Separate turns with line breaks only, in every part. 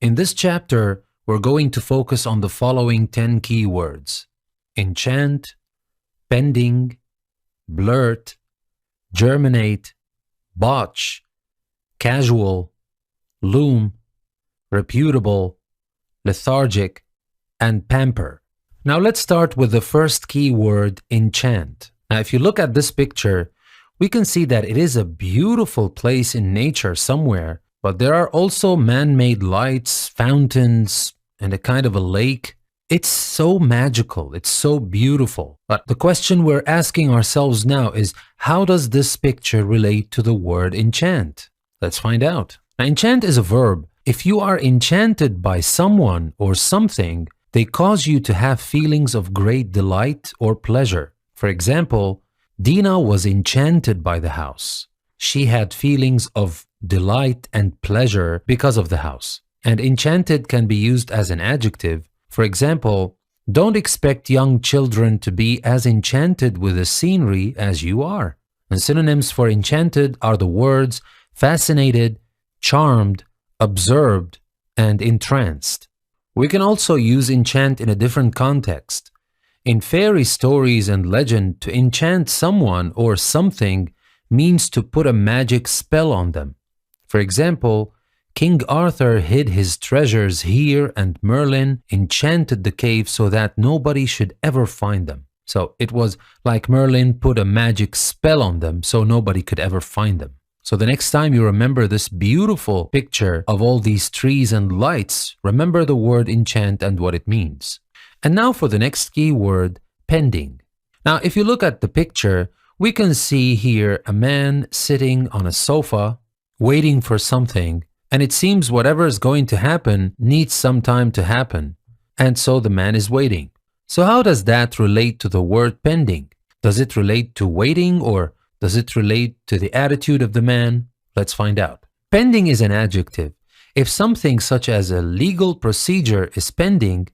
In this chapter, we're going to focus on the following 10 keywords: enchant, pending, blurt, germinate, botch, casual, loom, reputable, lethargic, and pamper. Now let's start with the first keyword, enchant. Now if you look at this picture, we can see that it is a beautiful place in nature somewhere, but there are also man-made lights, fountains, and a kind of a lake. It's so magical, it's so beautiful. But the question we're asking ourselves now is, how does this picture relate to the word enchant? Let's find out. Now, enchant is a verb. If you are enchanted by someone or something, they cause you to have feelings of great delight or pleasure. For example, Dina was enchanted by the house. She had feelings of delight and pleasure because of the house. And enchanted can be used as an adjective. For example, don't expect young children to be as enchanted with the scenery as you are. And synonyms for enchanted are the words fascinated, charmed, absorbed, and entranced. We can also use enchant in a different context. In fairy stories and legend, to enchant someone or something means to put a magic spell on them. For example, King Arthur hid his treasures here and Merlin enchanted the cave so that nobody should ever find them. So it was like Merlin put a magic spell on them so nobody could ever find them. So the next time you remember this beautiful picture of all these trees and lights, remember the word enchant and what it means. And now for the next keyword, pending. Now if you look at the picture, we can see here a man sitting on a sofa waiting for something, and it seems whatever is going to happen needs some time to happen, and so the man is waiting. So how does that relate to the word pending? Does it relate to waiting, or does it relate to the attitude of the man? Let's find out. Pending is an adjective. If something such as a legal procedure is pending,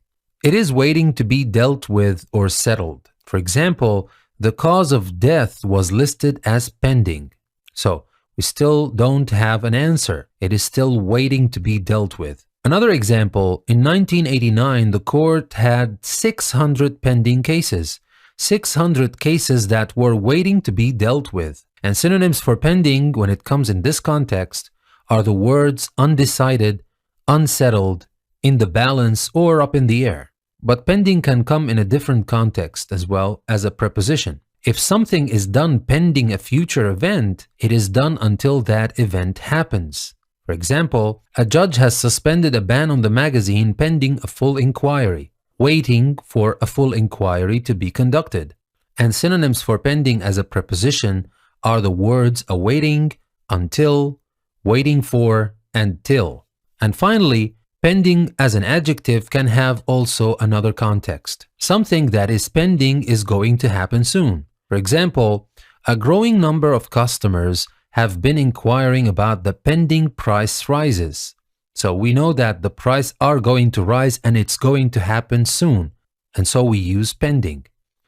it is waiting to be dealt with or settled. For example, the cause of death was listed as pending. So we still don't have an answer. It is still waiting to be dealt with. Another example, in 1989, the court had 600 pending cases. 600 cases that were waiting to be dealt with. And synonyms for pending, when it comes in this context, are the words undecided, unsettled, in the balance, or up in the air. But pending can come in a different context as well as a preposition. If something is done pending a future event, it is done until that event happens. For example, a judge has suspended a ban on the magazine pending a full inquiry, waiting for a full inquiry to be conducted. And synonyms for pending as a preposition are the words awaiting, until, waiting for, and till. And finally, pending as an adjective can have also another context. Something that is pending is going to happen soon. For example, a growing number of customers have been inquiring about the pending price rises. So we know that the price are going to rise and it's going to happen soon. And so we use pending.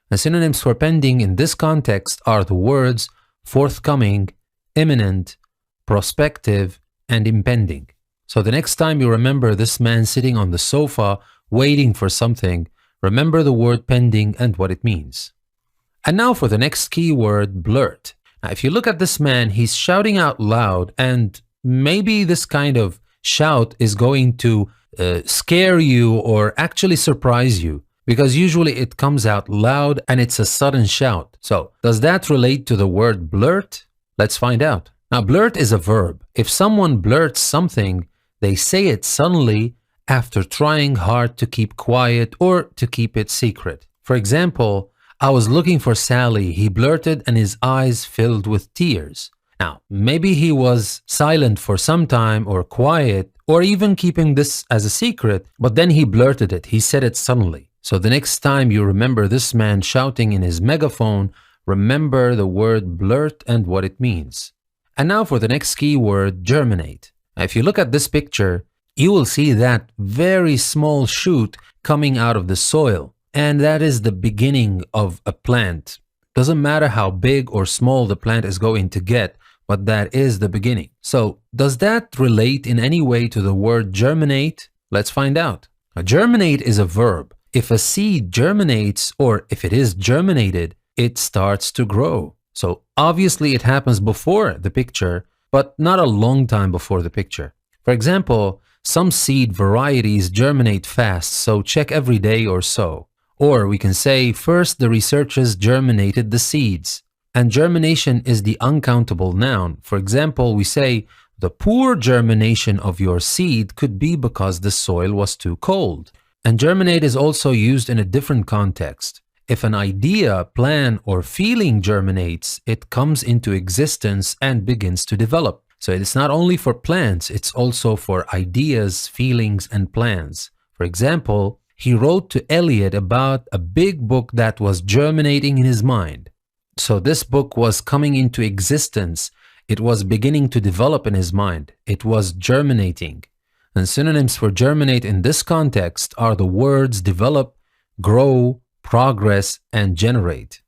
The synonyms for pending in this context are the words forthcoming, imminent, prospective, and impending. So the next time you remember this man sitting on the sofa waiting for something, remember the word pending and what it means. And now for the next keyword, blurt. Now if you look at this man, he's shouting out loud, and maybe this kind of shout is going to scare you or actually surprise you, because usually it comes out loud and it's a sudden shout. So does that relate to the word blurt? Let's find out. Now blurt is a verb. If someone blurts something, they say it suddenly after trying hard to keep quiet or to keep it secret. For example, I was looking for Sally, he blurted, and his eyes filled with tears. Now, maybe he was silent for some time or quiet or even keeping this as a secret, but then he blurted it. He said it suddenly. So the next time you remember this man shouting in his megaphone, remember the word blurt and what it means. And now for the next keyword, germinate. Now, if you look at this picture, you will see that very small shoot coming out of the soil. And that is the beginning of a plant. Doesn't matter how big or small the plant is going to get, but that is the beginning. So does that relate in any way to the word germinate? Let's find out. Now, germinate is a verb. If a seed germinates, or if it is germinated, it starts to grow. So obviously it happens before the picture, but not a long time before the picture. For example, some seed varieties germinate fast, so check every day or so. Or we can say, first the researchers germinated the seeds. And germination is the uncountable noun. For example, we say, the poor germination of your seed could be because the soil was too cold. And germinate is also used in a different context. If an idea, plan, or feeling germinates, it comes into existence and begins to develop. So it's not only for plants, it's also for ideas, feelings, and plans. For example, he wrote to Eliot about a big book that was germinating in his mind. So this book was coming into existence. It was beginning to develop in his mind. It was germinating. And synonyms for germinate in this context are the words develop, grow, progress, and generate.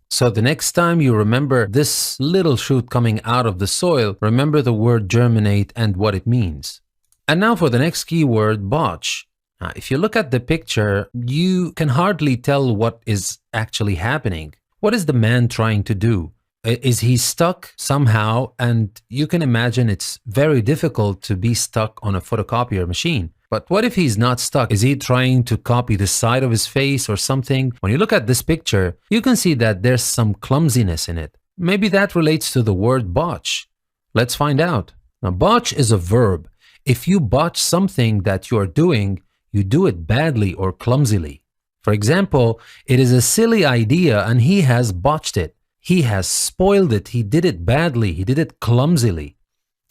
So the next time you remember this little shoot coming out of the soil, remember the word germinate and what it means. And now for the next keyword, botch. Now, if you look at the picture, you can hardly tell what is actually happening. What is the man trying to do? Is he stuck somehow? And you can imagine it's very difficult to be stuck on a photocopier machine. But what if he's not stuck? Is he trying to copy the side of his face or something? When you look at this picture, you can see that there's some clumsiness in it. Maybe that relates to the word botch. Let's find out. Now, botch is a verb. If you botch something that you are doing, you do it badly or clumsily. For example, it is a silly idea and he has botched it. He has spoiled it. He did it badly. He did it clumsily.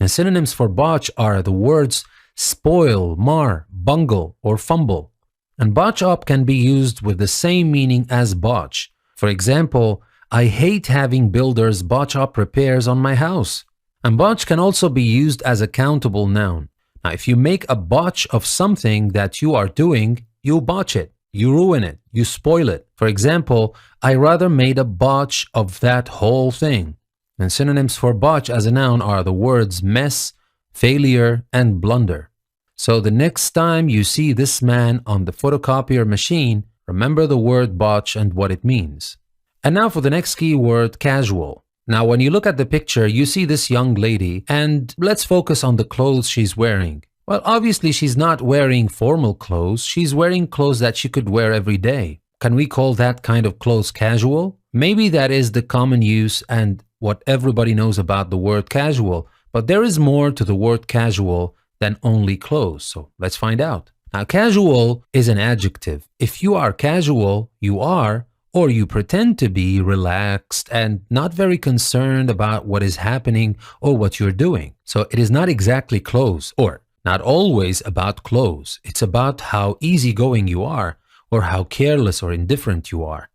And synonyms for botch are the words spoil, mar, bungle, or fumble. And botch up can be used with the same meaning as botch. For example, I hate having builders botch up repairs on my house. And botch can also be used as a countable noun. Now, if you make a botch of something that you are doing, you botch it, you ruin it, you spoil it. For example, I rather made a botch of that whole thing. And synonyms for botch as a noun are the words mess, failure, and blunder. So the next time you see this man on the photocopier machine, remember the word botch and what it means. And now for the next keyword, casual. Now when you look at the picture, you see this young lady, and let's focus on the clothes she's wearing. Well, obviously she's not wearing formal clothes. She's wearing clothes that she could wear every day. Can we call that kind of clothes casual? Maybe that is the common use and what everybody knows about the word casual. But there is more to the word casual than only clothes, so let's find out. Now, casual is an adjective. If you are casual, you are, or you pretend to be, relaxed and not very concerned about what is happening or what you're doing. So it is not exactly clothes, or not always about clothes. It's about how easygoing you are, or how careless or indifferent you are.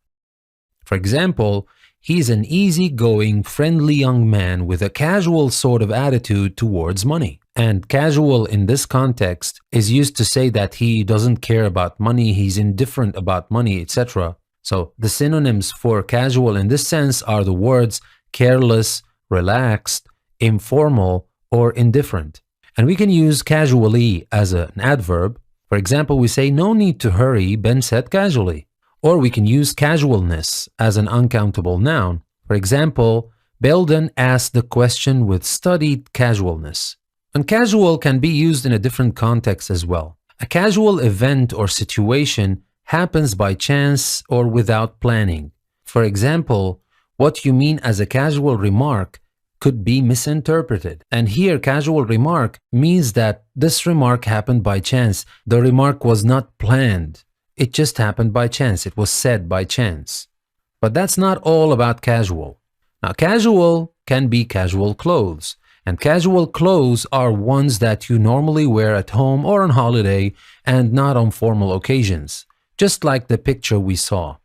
For example, he's an easygoing, friendly young man with a casual sort of attitude towards money. And casual in this context is used to say that he doesn't care about money, he's indifferent about money, etc. So the synonyms for casual in this sense are the words careless, relaxed, informal, or indifferent. And we can use casually as an adverb. For example, we say, no need to hurry, Ben said casually. Or we can use casualness as an uncountable noun. For example, Belden asked the question with studied casualness. And casual can be used in a different context as well. A casual event or situation happens by chance or without planning. For example, what you mean as a casual remark could be misinterpreted. And here, casual remark means that this remark happened by chance. The remark was not planned. It just happened by chance. It was said by chance. But that's not all about casual. Now, casual can be casual clothes. And casual clothes are ones that you normally wear at home or on holiday and not on formal occasions. Just like the picture we saw.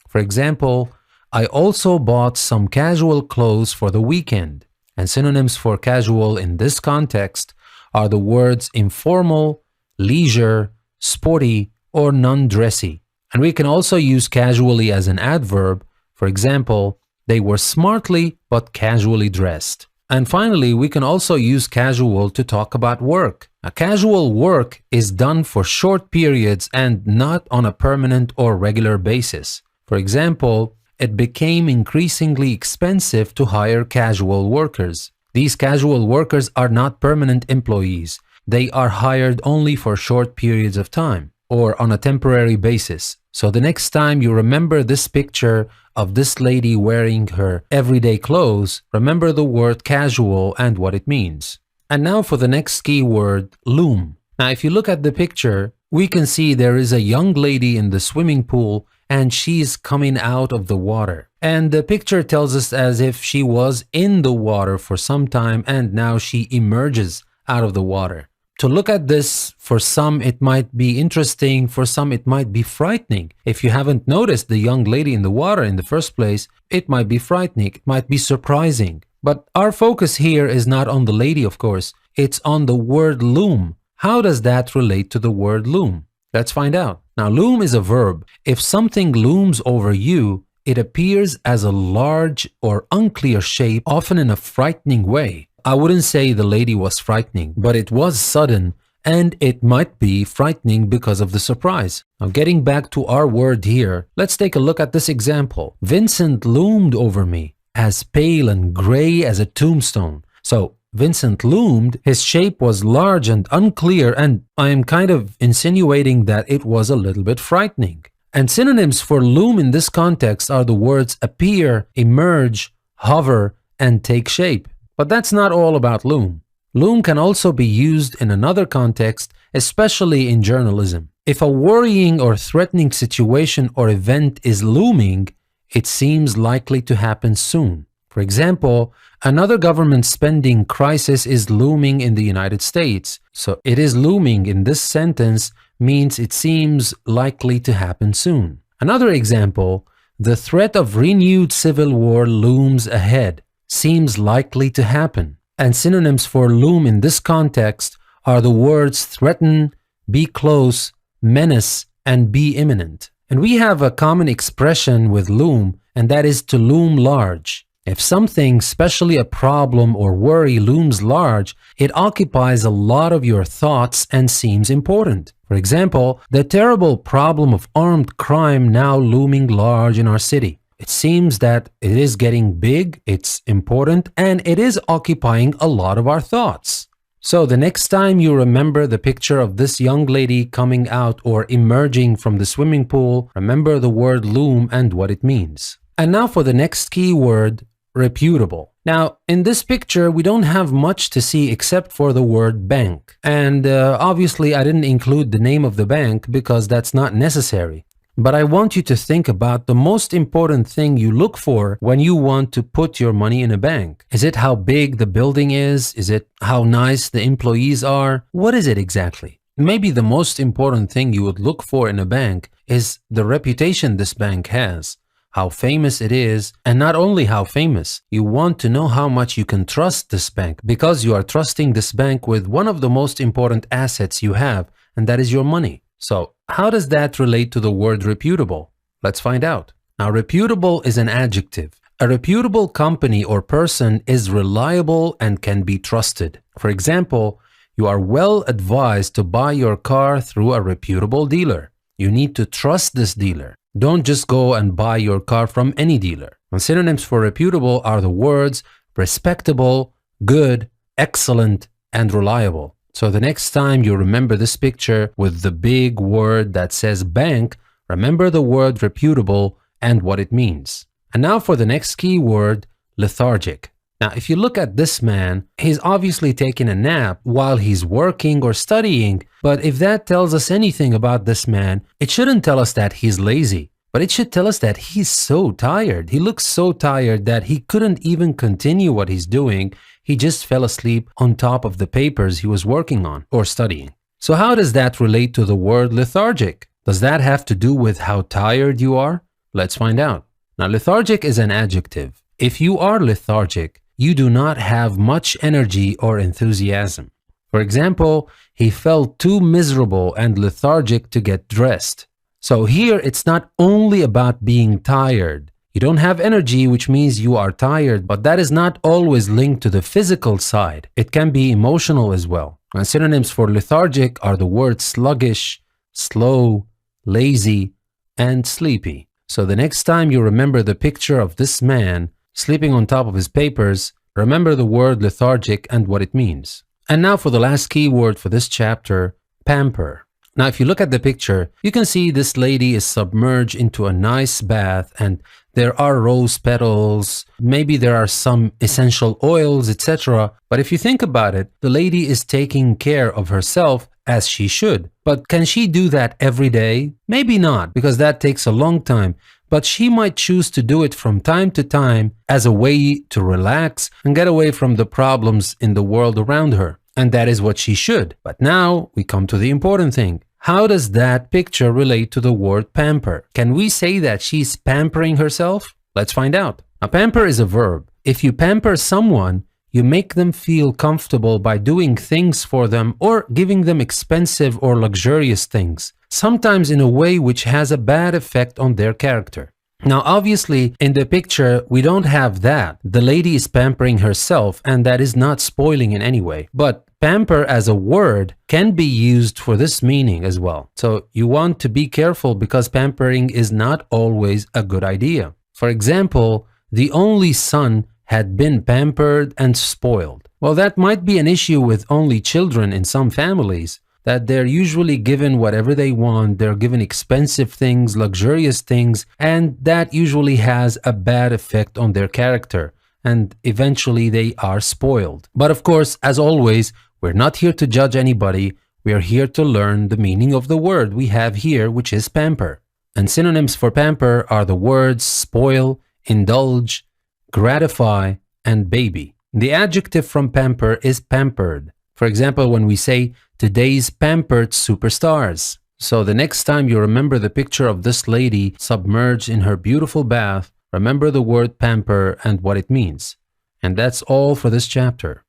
For example, I also bought some casual clothes for the weekend. And synonyms for casual in this context are the words informal, leisure, sporty, or non-dressy. And we can also use casually as an adverb. For example, they were smartly but casually dressed. And finally, we can also use casual to talk about work. A casual work is done for short periods and not on a permanent or regular basis. For example, it became increasingly expensive to hire casual workers. These casual workers are not permanent employees. They are hired only for short periods of time or on a temporary basis. So the next time you remember this picture of this lady wearing her everyday clothes, remember the word casual and what it means. And now for the next keyword, loom. Now if you look at the picture, we can see there is a young lady in the swimming pool and she's coming out of the water. And the picture tells us as if she was in the water for some time and now she emerges out of the water. To look at this, for some it might be interesting, for some it might be frightening. If you haven't noticed the young lady in the water in the first place, it might be frightening, it might be surprising. But our focus here is not on the lady, of course, it's on the word loom. How does that relate to the word loom? Let's find out. Now, loom is a verb. If something looms over you, it appears as a large or unclear shape, often in a frightening way. I wouldn't say the lady was frightening, but it was sudden and it might be frightening because of the surprise. Now, getting back to our word here, let's take a look at this example. Vincent loomed over me, as pale and gray as a tombstone. So Vincent loomed, his shape was large and unclear, and I am kind of insinuating that it was a little bit frightening. And synonyms for loom in this context are the words appear, emerge, hover, and take shape. But that's not all about loom. Loom can also be used in another context, especially in journalism. If a worrying or threatening situation or event is looming, it seems likely to happen soon. For example, another government spending crisis is looming in the United States. So it is looming in this sentence means it seems likely to happen soon. Another example, the threat of renewed civil war looms ahead, seems likely to happen. And synonyms for loom in this context are the words threaten, be close, menace, and be imminent. And we have a common expression with loom, and that is to loom large. If something, especially a problem or worry, looms large, it occupies a lot of your thoughts and seems important. For example, the terrible problem of armed crime now looming large in our city. It seems that it is getting big, it's important, and it is occupying a lot of our thoughts. So the next time you remember the picture of this young lady coming out or emerging from the swimming pool, remember the word loom and what it means. And now for the next key word, reputable. Now, in this picture, we don't have much to see except for the word bank. And obviously, I didn't include the name of the bank because that's not necessary. But I want you to think about the most important thing you look for when you want to put your money in a bank. Is it how big the building is? Is it how nice the employees are? What is it exactly? Maybe the most important thing you would look for in a bank is the reputation this bank has, how famous it is, and not only how famous, you want to know how much you can trust this bank because you are trusting this bank with one of the most important assets you have, and that is your money. So, how does that relate to the word reputable? Let's find out. Now, reputable is an adjective. A reputable company or person is reliable and can be trusted. For example, you are well advised to buy your car through a reputable dealer. You need to trust this dealer. Don't just go and buy your car from any dealer. And synonyms for reputable are the words respectable, good, excellent, and reliable. So the next time you remember this picture with the big word that says bank, remember the word reputable and what it means. And now for the next key word, lethargic. Now, if you look at this man, he's obviously taking a nap while he's working or studying. But if that tells us anything about this man, it shouldn't tell us that he's lazy. But it should tell us that he's so tired. He looks so tired that he couldn't even continue what he's doing. He just fell asleep on top of the papers he was working on or studying. So how does that relate to the word lethargic? Does that have to do with how tired you are? Let's find out. Now, lethargic is an adjective. If you are lethargic, you do not have much energy or enthusiasm. For example, he felt too miserable and lethargic to get dressed. So here, it's not only about being tired. You don't have energy, which means you are tired, but that is not always linked to the physical side. It can be emotional as well. And synonyms for lethargic are the words sluggish, slow, lazy, and sleepy. So the next time you remember the picture of this man sleeping on top of his papers, remember the word lethargic and what it means. And now for the last key word for this chapter, pamper. Now, if you look at the picture, you can see this lady is submerged into a nice bath and there are rose petals, maybe there are some essential oils, etc. But if you think about it, the lady is taking care of herself as she should. But can she do that every day? Maybe not, because that takes a long time. But she might choose to do it from time to time as a way to relax and get away from the problems in the world around her. And that is what she should. But now we come to the important thing. How does that picture relate to the word pamper? Can we say that she's pampering herself? Let's find out. Now, pamper is a verb. If you pamper someone, you make them feel comfortable by doing things for them or giving them expensive or luxurious things, sometimes in a way which has a bad effect on their character. Now, obviously, in the picture, we don't have that. The lady is pampering herself, and that is not spoiling in any way. But pamper as a word can be used for this meaning as well. So you want to be careful because pampering is not always a good idea. For example, the only son had been pampered and spoiled. Well, that might be an issue with only children in some families, that they're usually given whatever they want, they're given expensive things, luxurious things, and that usually has a bad effect on their character, and eventually they are spoiled. But of course, as always, we're not here to judge anybody, we're here to learn the meaning of the word we have here, which is pamper. And synonyms for pamper are the words spoil, indulge, gratify, and baby. The adjective from pamper is pampered. For example, when we say, today's pampered superstars. So the next time you remember the picture of this lady submerged in her beautiful bath, remember the word pamper and what it means. And that's all for this chapter.